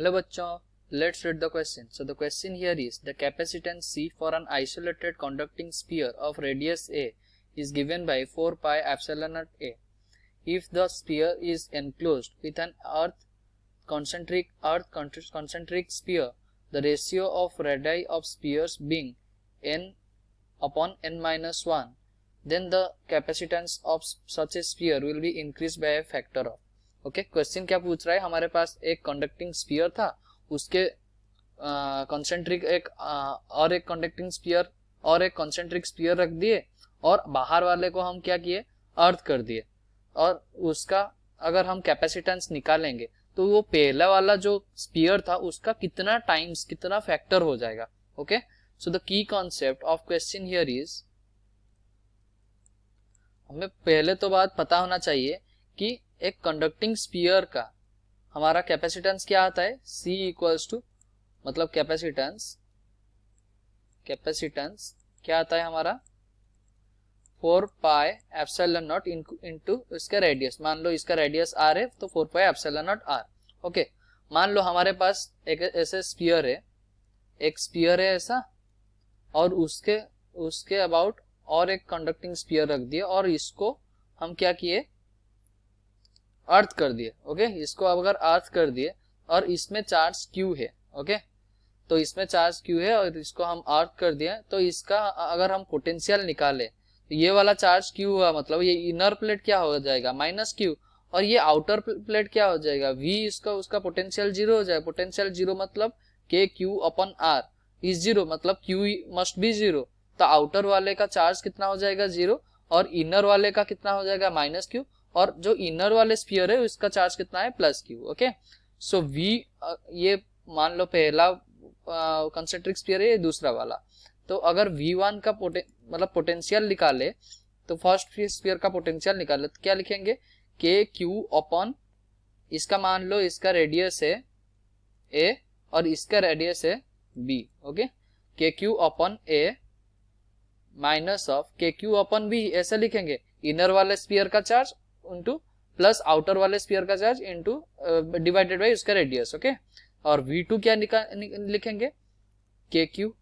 Hello बच्चों, let's read the question. So the question here is the capacitance C for an isolated conducting sphere of radius A is given by 4 pi epsilon naught A. If the sphere is enclosed with an concentric sphere, the ratio of radii of spheres being n upon n minus 1, then the capacitance of such a sphere will be increased by a factor of. Okay question क्या पूछ रहा है, हमारे पास एक conducting sphere था, उसके concentric एक conducting sphere और एक कॉन्सेंट्रिक स्फीयर रख दिए और बाहर वाले को हम क्या किए, अर्थ कर दिए, और उसका अगर हम कैपेसिटेंस निकालेंगे तो वो पहला वाला जो स्फीयर था उसका कितना टाइम्स कितना फैक्टर हो जाएगा. Okay so the key concept of question here is, हमें पहले तो बात पता होना चाहिए कि एक कंडक्टिंग स्फीयर का हमारा कैपेसिटेंस क्या आता है, C इक्वल्स टू, मतलब कैपेसिटेंस क्या आता है हमारा 4 पाई एप्सिलॉन नॉट इनटू इसका रेडियस. मान लो इसका रेडियस r है तो 4 pi epsilon not r. Okay मान लो हमारे पास एक ऐसे स्फीयर है, एक स्फीयर है ऐसा, और उसके अबाउट और एक कंडक्टिंग स्फीयर रख दिए और इसको हम क्या किए, अर्थ कर दिए. ओके इसको अगर अर्थ कर दिए और इसमें चार्ज Q है. ओके तो इसमें चार्ज Q है और इसको हम अर्थ कर दिए, तो इसका अगर हम पोटेंशियल निकाले तो ये वाला चार्ज Q हुआ, मतलब ये इनर प्लेट क्या हो जाएगा माइनस Q, और ये आउटर प्लेट क्या हो जाएगा V, इसका उसका पोटेंशियल जीरो हो जाएगा. पोटेंशियल जीरो मतलब KQ upon R is zero, मतलब Q मस्ट बी जीरो, तो आउटर वाले का चार्ज कितना हो जाएगा जीरो और इनर वाले का कितना हो जाएगा माइनस Q, और जो इनर वाले स्फीयर है उसका चार्ज कितना है plus Q. Okay so V ये मान लो पहला कंसेंट्रिक स्फीयर है, ये दूसरा वाला. तो अगर V1 का मतलब पोटेंशियल निकाले तो फर्स्ट स्फीयर का पोटेंशियल निकाले तो क्या लिखेंगे, KQ अपॉन, इसका मान लो इसका रेडियस है A और इसका रेडियस है B. Okay KQ upon A minus of KQ upon B, ऐसे लिखेंगे, इनर वाले स्फीयर का चार्ज इंटू प्लस आउटर वाले स्फीयर का चार्ज इंटू डिवाइडेड बाई उसका रेडियस. ओके और V2 क्या लिखेंगे, KQ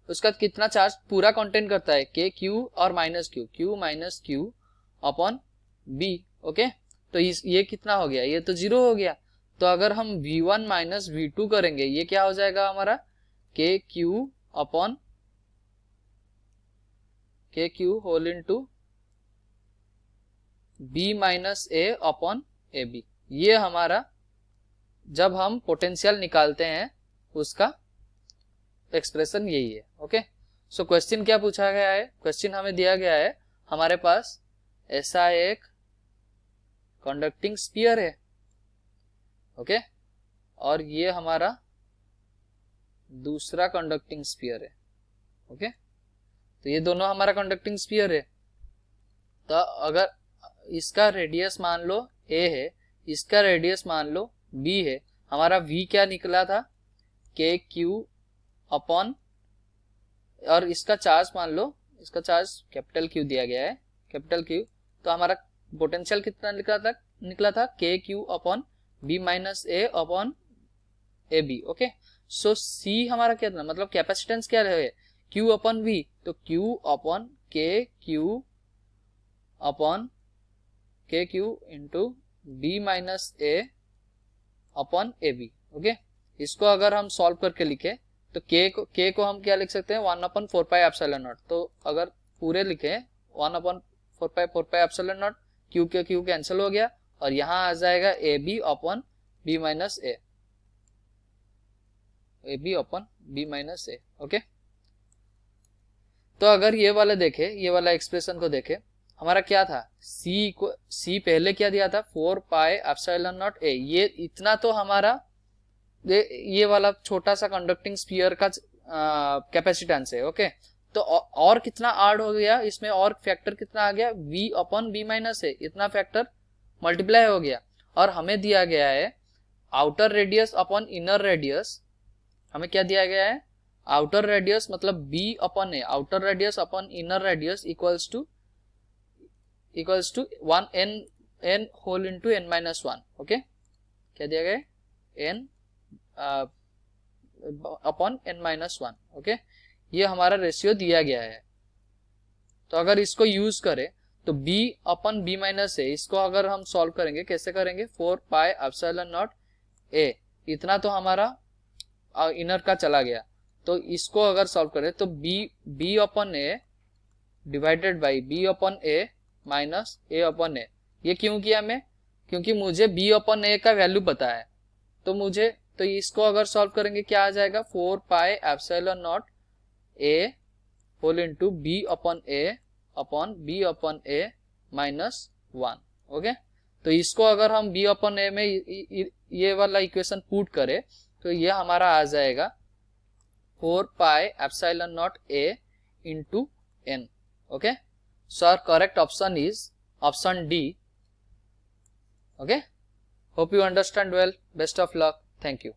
उसका कितना चार्ज पूरा कंटेन करता है, KQ और minus Q minus Q upon B. Okay तो ये कितना हो गया, ये तो जीरो हो गया. तो अगर हम V1 माइनस V2 करेंगे ये क्या हो जाएगा हमारा, KQ upon KQ whole into B minus A upon AB. ये हमारा जब हम पोटेंशियल निकालते हैं उसका एक्सप्रेशन यही है. ओके सो क्वेश्चन क्या पूछा गया है, क्वेश्चन हमें दिया गया है, हमारे पास ऐसा एक कंडक्टिंग स्फीयर है. ओके और ये हमारा दूसरा कंडक्टिंग स्फीयर है. ओके तो ये दोनों हमारा कंडक्टिंग स्फीयर है. तो अगर इसका रेडियस मान लो A है, इसका रेडियस मान लो B है, हमारा V क्या निकला था, KQ अपॉन, और इसका चार्ज मान लो, इसका चार्ज कैपिटल Q दिया गया है, कैपिटल Q, तो हमारा पोटेंशियल कितना निकला था KQ upon B minus A upon AB. Okay so C हमारा कितना, मतलब कैपेसिटेंस क्या है, Q अपॉन V, तो Q upon KQ upon KQ into B minus A upon AB. Okay इसको अगर हम सॉल्व करके लिखे तो K को हम क्या लिख सकते हैं, 1 अपॉन 4 पाई एप्सिलॉन नॉट. तो अगर पूरे लिखे 1 upon 4 pi epsilon not, Q के Q कैंसिल हो गया और यहाँ आ जाएगा AB upon B minus A, AB upon B minus A. Okay तो अगर ये वाला देखे, ये वाला एक्सप्रेशन को देखे, हमारा क्या था, C पहले क्या दिया था 4 पाई एप्सिलॉन नॉट A. ये इतना तो हमारा ये वाला छोटा सा कंडक्टिंग स्फीयर का कैपेसिटेंस है. ओके तो और कितना ऐड हो गया इसमें, और फैक्टर कितना आ गया, V upon B minus A, इतना फैक्टर मल्टीप्लाई हो गया. और हमें दिया गया है outer radius upon inner radius, हमें क्या दिया गया है, आउटर रेडियस मतलब B upon A, outer radius upon inner radius equals to equals to 1 n whole into n minus 1. Okay, क्या दिया गया है, n upon n minus 1. Okay, ये हमारा रेशियो दिया गया है. तो अगर इसको यूज करें तो b upon b minus a, इसको अगर हम सॉल्व करेंगे कैसे करेंगे, 4 पाई एप्सिलॉन नॉट a, इतना तो हमारा इनर का चला गया. तो इसको अगर सॉल्व करें तो b upon a divided by b upon a minus a upon a. ये क्यों किया मैं, क्योंकि मुझे b अपन a का वैल्यू पता है. तो इसको अगर सॉल्व करेंगे क्या आ जाएगा, 4 pi epsilon naught a whole into b upon a upon b upon a minus 1. Okay, तो इसको अगर हम b अपन a में ये वाला इक्वेशन पुट करें तो ये हमारा आ जाएगा 4 pi epsilon naught a into n. Okay, so our correct option is option D. Okay, hope you understand well. Best of luck. Thank you.